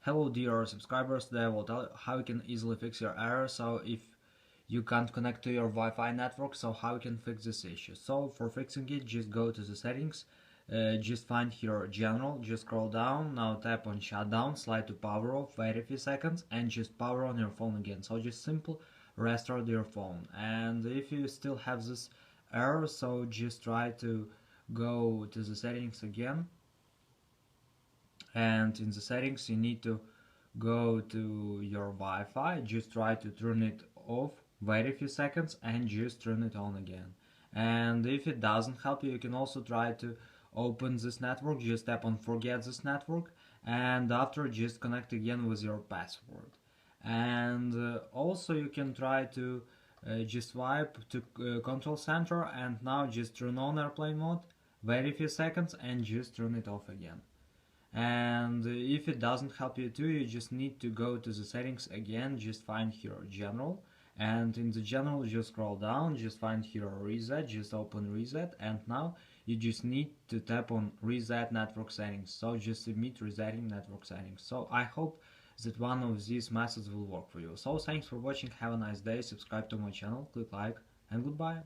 Hello dear subscribers, today I will tell you how you can easily fix your error. So if you can't connect to your Wi-Fi network, so how you can fix this issue. So for fixing it, just go to the settings, just find here general, just scroll down, now tap on shutdown, slide to power off, wait a few seconds and just power on your phone again. So just simple restart your phone. And if you still have this error, so just try to go to the settings again, and in the settings you need to go to your Wi-Fi, just try to turn it off, wait a few seconds and just turn it on again. And if it doesn't help you, you can also try to open this network, just tap on forget this network, and after just connect again with your password. And also you can try to just swipe to control center and now just turn on airplane mode, wait a few seconds and just turn it off again. And if it doesn't help you too, you just need to go to the settings again, just find here general, and in the general just scroll down, just find here reset, just open reset, and now you just need to tap on reset network settings, so just submit resetting network settings. So I hope that one of these methods will work for you. So thanks for watching, have a nice day, subscribe to my channel, click like, and goodbye.